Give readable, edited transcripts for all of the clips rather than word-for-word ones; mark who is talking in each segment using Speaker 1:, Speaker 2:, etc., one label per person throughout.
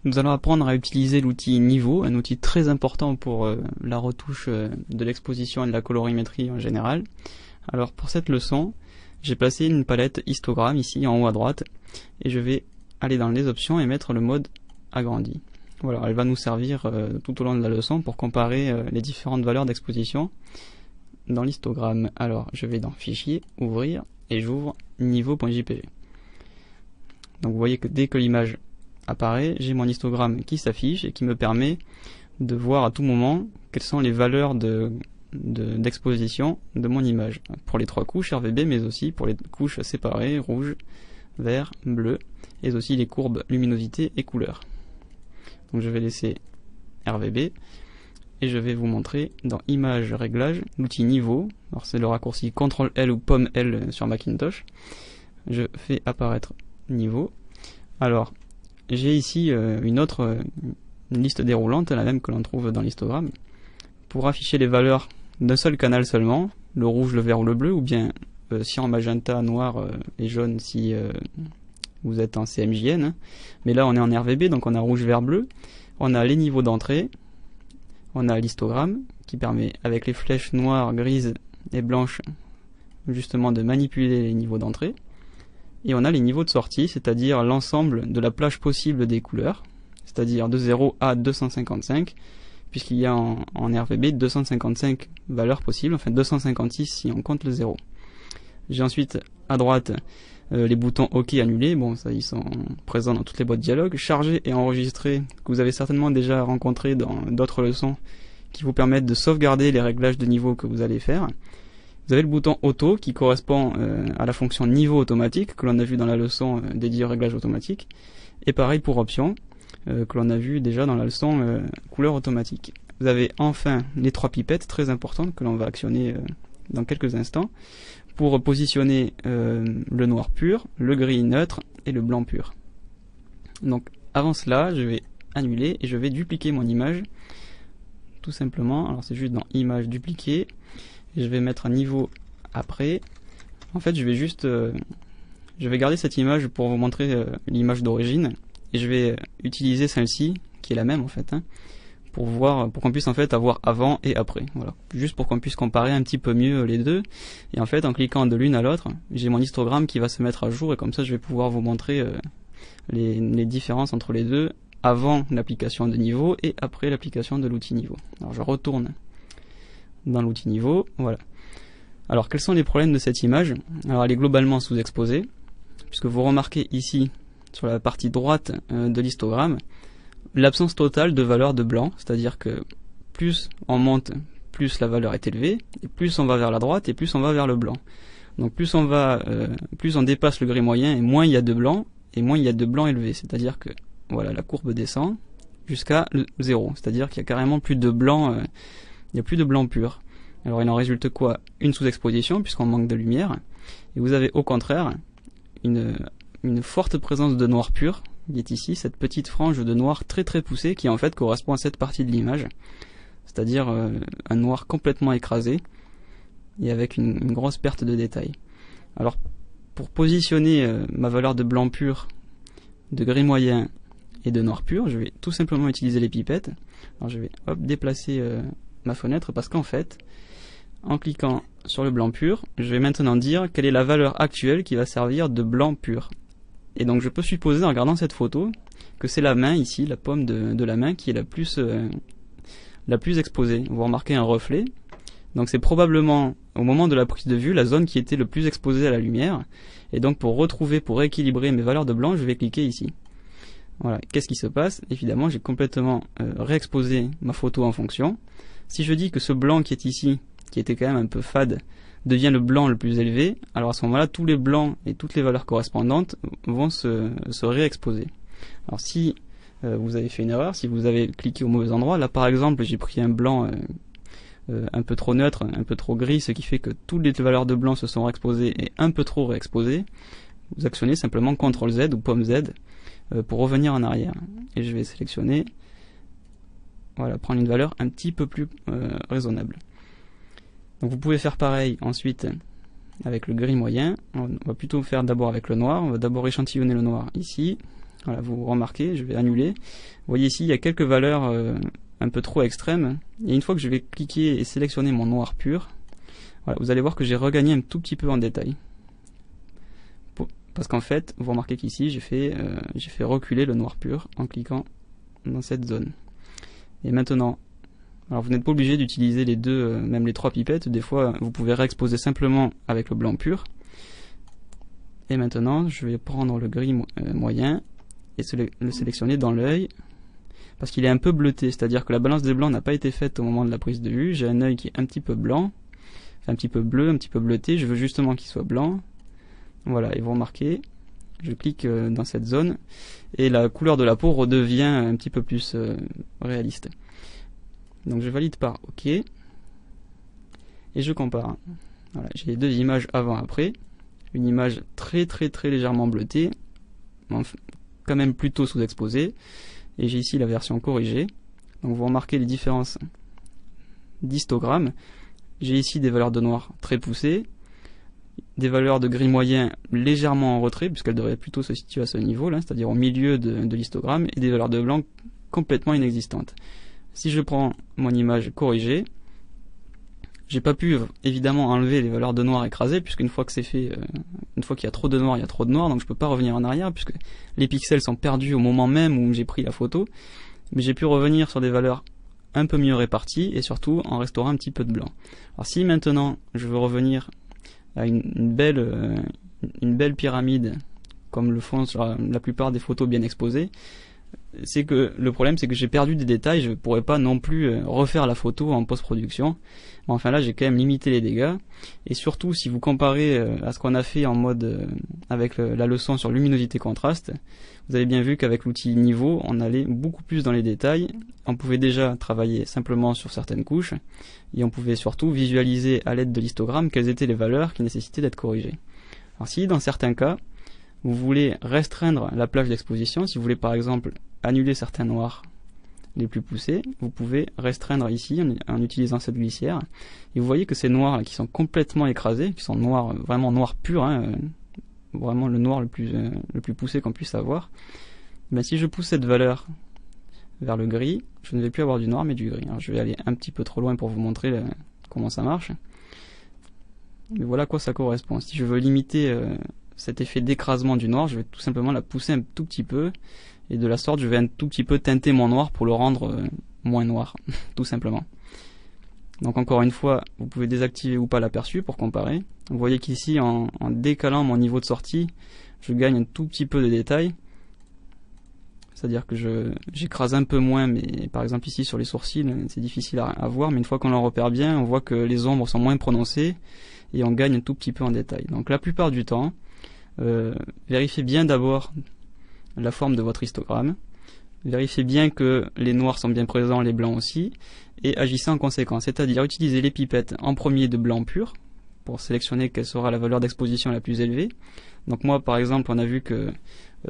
Speaker 1: Nous allons apprendre à utiliser l'outil niveau, un outil très important pour la retouche de l'exposition et de la colorimétrie en général. Alors pour cette leçon, j'ai placé une palette histogramme ici en haut à droite et je vais aller dans les options et mettre le mode agrandi. Voilà, elle va nous servir tout au long de la leçon pour comparer les différentes valeurs d'exposition dans l'histogramme. Alors je vais dans Fichier, Ouvrir et j'ouvre niveau.jpg. Donc vous voyez que dès que l'image apparaît, j'ai mon histogramme qui s'affiche et qui me permet de voir à tout moment quelles sont les valeurs d'exposition de mon image pour les trois couches RVB, mais aussi pour les couches séparées rouge, vert, bleu, et aussi les courbes luminosité et couleur. Donc je vais laisser RVB et je vais vous montrer dans Image Réglage l'outil niveau. Alors c'est le raccourci CTRL L ou Pomme L sur Macintosh. Je fais apparaître niveau. Alors j'ai ici une liste déroulante, la même que l'on trouve dans l'histogramme, pour afficher les valeurs d'un seul canal seulement, le rouge, le vert ou le bleu, ou bien cyan, magenta, noir et jaune si vous êtes en CMJN. Hein. Mais là on est en RVB, donc on a rouge, vert, bleu. On a les niveaux d'entrée, on a l'histogramme qui permet avec les flèches noires, grises et blanches justement de manipuler les niveaux d'entrée. Et on a les niveaux de sortie, c'est-à-dire l'ensemble de la plage possible des couleurs, c'est-à-dire de 0 à 255, puisqu'il y a en RVB 255 valeurs possibles, enfin 256 si on compte le 0. J'ai ensuite à droite les boutons OK, annuler, bon ça ils sont présents dans toutes les boîtes dialogue, charger et enregistrer, que vous avez certainement déjà rencontré dans d'autres leçons, qui vous permettent de sauvegarder les réglages de niveau que vous allez faire. Vous avez le bouton auto qui correspond à la fonction niveau automatique que l'on a vu dans la leçon dédiée au réglage automatique, et pareil pour options que l'on a vu déjà dans la leçon couleur automatique. Vous avez enfin les trois pipettes très importantes que l'on va actionner dans quelques instants pour positionner le noir pur, le gris neutre et le blanc pur. Donc avant cela, je vais annuler et je vais dupliquer mon image tout simplement. Alors c'est juste dans image dupliquer. Et je vais mettre un niveau après. En fait, je vais garder cette image pour vous montrer l'image d'origine et je vais utiliser celle-ci qui est la même en fait, hein, pour qu'on puisse en fait avoir avant et après. Voilà, juste pour qu'on puisse comparer un petit peu mieux les deux. Et en fait, en cliquant de l'une à l'autre, j'ai mon histogramme qui va se mettre à jour et comme ça, je vais pouvoir vous montrer les différences entre les deux avant l'application de niveau et après l'application de l'outil niveau. Alors, je retourne dans l'outil niveau, voilà. Alors quels sont les problèmes de cette image? Alors elle est globalement sous-exposée, puisque vous remarquez ici, sur la partie droite de l'histogramme, l'absence totale de valeur de blanc, c'est-à-dire que plus on monte, plus la valeur est élevée, et plus on va vers la droite, et plus on va vers le blanc. Donc plus on dépasse le gris moyen, et moins il y a de blanc, et moins il y a de blanc élevé, c'est-à-dire que voilà, la courbe descend jusqu'à 0, c'est-à-dire qu'il y a carrément plus de blanc. Il n'y a plus de blanc pur. Alors il en résulte quoi? Une sous-exposition puisqu'on manque de lumière. Et vous avez au contraire une forte présence de noir pur qui est ici, cette petite frange de noir très très poussée qui en fait correspond à cette partie de l'image. C'est-à-dire un noir complètement écrasé et avec une grosse perte de détail. Alors pour positionner ma valeur de blanc pur, de gris moyen et de noir pur, je vais tout simplement utiliser les pipettes. Alors je vais déplacer ma fenêtre parce qu'en fait, en cliquant sur le blanc pur, je vais maintenant dire quelle est la valeur actuelle qui va servir de blanc pur. Et donc je peux supposer en regardant cette photo que c'est la main ici, la paume de la main qui est la plus exposée. Vous remarquez un reflet, donc c'est probablement au moment de la prise de vue la zone qui était le plus exposée à la lumière. Et donc pour rééquilibrer mes valeurs de blanc, je vais cliquer ici. Voilà, qu'est-ce qui se passe? Évidemment, j'ai complètement réexposé ma photo en fonction. Si je dis que ce blanc qui est ici, qui était quand même un peu fade, devient le blanc le plus élevé, alors à ce moment-là, tous les blancs et toutes les valeurs correspondantes vont se réexposer. Alors si vous avez fait une erreur, si vous avez cliqué au mauvais endroit, là par exemple, j'ai pris un blanc un peu trop neutre, un peu trop gris, ce qui fait que toutes les valeurs de blanc se sont réexposées et un peu trop réexposées, vous actionnez simplement CTRL Z ou Pomme Z pour revenir en arrière. Et je vais sélectionner, voilà, prendre une valeur un petit peu plus raisonnable. Donc vous pouvez faire pareil ensuite avec le gris moyen. On va plutôt faire d'abord avec le noir. On va d'abord échantillonner le noir ici. Voilà, vous remarquez, je vais annuler. Vous voyez ici, il y a quelques valeurs un peu trop extrêmes. Et une fois que je vais cliquer et sélectionner mon noir pur, voilà, vous allez voir que j'ai regagné un tout petit peu en détail. Parce qu'en fait, vous remarquez qu'ici, j'ai fait reculer le noir pur en cliquant dans cette zone. Et maintenant, alors vous n'êtes pas obligé d'utiliser les deux, même les trois pipettes. Des fois, vous pouvez réexposer simplement avec le blanc pur. Et maintenant, je vais prendre le gris moyen et le sélectionner dans l'œil. Parce qu'il est un peu bleuté, c'est-à-dire que la balance des blancs n'a pas été faite au moment de la prise de vue. J'ai un œil qui est un petit peu blanc, un petit peu bleu, un petit peu bleuté. Je veux justement qu'il soit blanc. Voilà, et vous remarquez, je clique dans cette zone et la couleur de la peau redevient un petit peu plus réaliste. Donc je valide par OK et je compare. Voilà, j'ai les deux images avant-après. Une image très légèrement bleutée, quand même plutôt sous-exposée, et j'ai ici la version corrigée. Donc vous remarquez les différences d'histogramme. J'ai ici des valeurs de noir très poussées, des valeurs de gris moyen légèrement en retrait, puisqu'elles devraient plutôt se situer à ce niveau là, c'est-à-dire au milieu de l'histogramme, et des valeurs de blanc complètement inexistantes. Si je prends mon image corrigée, j'ai pas pu évidemment enlever les valeurs de noir écrasées, puisqu'une fois que c'est fait, une fois qu'il y a trop de noir, il y a trop de noir, donc je peux pas revenir en arrière, puisque les pixels sont perdus au moment même où j'ai pris la photo, mais j'ai pu revenir sur des valeurs un peu mieux réparties, et surtout en restaurant un petit peu de blanc. Alors si maintenant je veux revenir à une belle pyramide, comme le font sur la plupart des photos bien exposées, c'est que le problème c'est que j'ai perdu des détails, je pourrais pas non plus refaire la photo en post-production. Mais enfin là j'ai quand même limité les dégâts, et surtout si vous comparez à ce qu'on a fait en mode avec la leçon sur luminosité contraste, vous avez bien vu qu'avec l'outil niveau on allait beaucoup plus dans les détails. On pouvait déjà travailler simplement sur certaines couches, et on pouvait surtout visualiser à l'aide de l'histogramme quelles étaient les valeurs qui nécessitaient d'être corrigées. Alors si dans certains cas vous voulez restreindre la plage d'exposition, si vous voulez par exemple annuler certains noirs les plus poussés, vous pouvez restreindre ici en utilisant cette glissière, et vous voyez que ces noirs là, qui sont complètement écrasés, qui sont noirs, vraiment noirs purs, vraiment le noir le plus poussé qu'on puisse avoir, ben si je pousse cette valeur vers le gris, je ne vais plus avoir du noir mais du gris. Alors je vais aller un petit peu trop loin pour vous montrer comment ça marche, mais voilà à quoi ça correspond. Si je veux limiter cet effet d'écrasement du noir, je vais tout simplement la pousser un tout petit peu, et de la sorte je vais un tout petit peu teinter mon noir pour le rendre moins noir, tout simplement. Donc encore une fois, vous pouvez désactiver ou pas l'aperçu pour comparer. Vous voyez qu'ici, en décalant mon niveau de sortie, je gagne un tout petit peu de détails. C'est-à-dire que j'écrase un peu moins, mais par exemple ici sur les sourcils, c'est difficile à voir, mais une fois qu'on en repère bien, on voit que les ombres sont moins prononcées, et on gagne un tout petit peu en détail. Donc la plupart du temps, vérifiez bien d'abord la forme de votre histogramme, vérifiez bien que les noirs sont bien présents, les blancs aussi, et agissez en conséquence, c'est-à-dire utilisez les pipettes en premier de blanc pur pour sélectionner quelle sera la valeur d'exposition la plus élevée. Donc moi par exemple on a vu que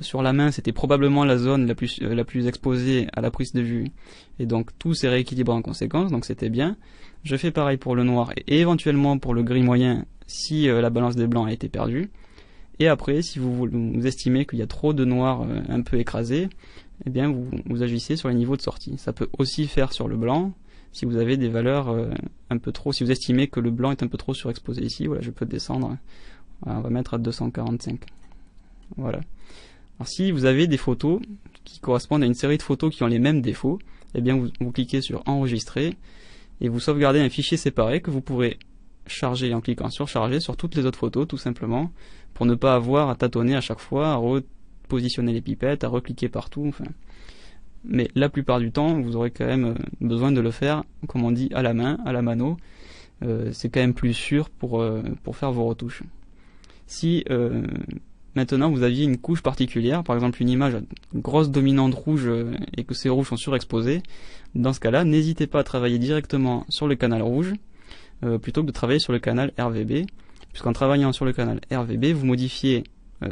Speaker 1: sur la main c'était probablement la zone la plus exposée à la prise de vue, et donc tout s'est rééquilibré en conséquence, donc c'était bien. Je fais pareil pour le noir et éventuellement pour le gris moyen si la balance des blancs a été perdue. Et après, si vous estimez qu'il y a trop de noir un peu écrasé, eh bien vous agissez sur les niveaux de sortie. Ça peut aussi faire sur le blanc, si vous avez des valeurs un peu trop, si vous estimez que le blanc est un peu trop surexposé ici, voilà, je peux descendre. Voilà, on va mettre à 245. Voilà. Alors si vous avez des photos qui correspondent à une série de photos qui ont les mêmes défauts, eh bien vous cliquez sur enregistrer et vous sauvegardez un fichier séparé que vous pourrez charger en cliquant sur charger sur toutes les autres photos, tout simplement, pour ne pas avoir à tâtonner à chaque fois, à repositionner les pipettes, à recliquer partout, enfin. Mais la plupart du temps, vous aurez quand même besoin de le faire, comme on dit, à la main, à la mano. C'est quand même plus sûr pour faire vos retouches. Si maintenant vous aviez une couche particulière, par exemple une image à une grosse dominante rouge et que ces rouges sont surexposés, dans ce cas-là, n'hésitez pas à travailler directement sur le canal rouge, plutôt que de travailler sur le canal RVB, puisqu'en travaillant sur le canal RVB, vous modifiez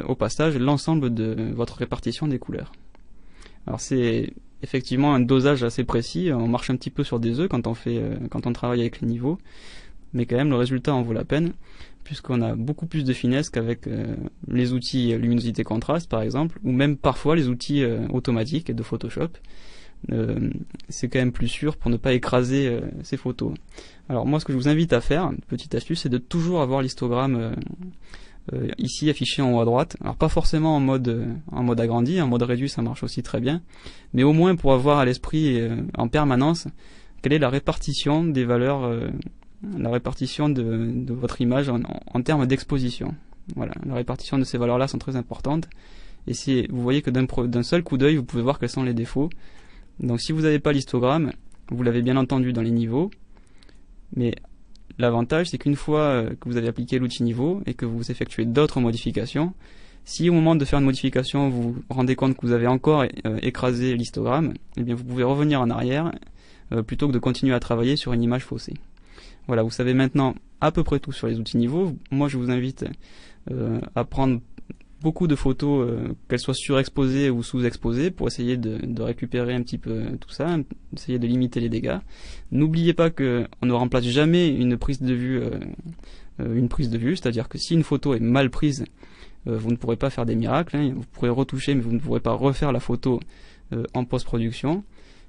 Speaker 1: au passage l'ensemble de votre répartition des couleurs. Alors c'est effectivement un dosage assez précis, on marche un petit peu sur des œufs quand on travaille avec les niveaux. mais quand même le résultat en vaut la peine, puisqu'on a beaucoup plus de finesse qu'avec les outils luminosité contraste par exemple, ou même parfois les outils automatiques de Photoshop. C'est quand même plus sûr pour ne pas écraser ces photos. Alors moi, ce que je vous invite à faire, petite astuce, c'est de toujours avoir l'histogramme ici affiché en haut à droite. Alors pas forcément en mode agrandi, en mode réduit ça marche aussi très bien, mais au moins pour avoir à l'esprit en permanence quelle est la répartition des valeurs, la répartition de votre image en termes d'exposition. Voilà, la répartition de ces valeurs-là sont très importantes, et vous voyez que d'un seul coup d'œil, vous pouvez voir quels sont les défauts. Donc si vous n'avez pas l'histogramme, vous l'avez bien entendu dans les niveaux, mais l'avantage c'est qu'une fois que vous avez appliqué l'outil niveau et que vous effectuez d'autres modifications, si au moment de faire une modification vous vous rendez compte que vous avez encore écrasé l'histogramme, eh bien vous pouvez revenir en arrière plutôt que de continuer à travailler sur une image faussée. Voilà, vous savez maintenant à peu près tout sur les outils niveau. Moi je vous invite à prendre beaucoup de photos, qu'elles soient surexposées ou sous-exposées, pour essayer de récupérer un petit peu tout ça, essayer de limiter les dégâts. N'oubliez pas qu'on ne remplace jamais une prise de vue, c'est-à-dire que si une photo est mal prise, vous ne pourrez pas faire des miracles, hein. Vous pourrez retoucher, mais vous ne pourrez pas refaire la photo en post-production.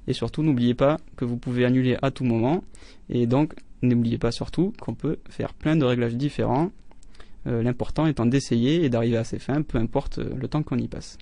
Speaker 1: Et surtout, n'oubliez pas que vous pouvez annuler à tout moment, et donc n'oubliez pas surtout qu'on peut faire plein de réglages différents. L'important étant d'essayer et d'arriver à ses fins, peu importe le temps qu'on y passe.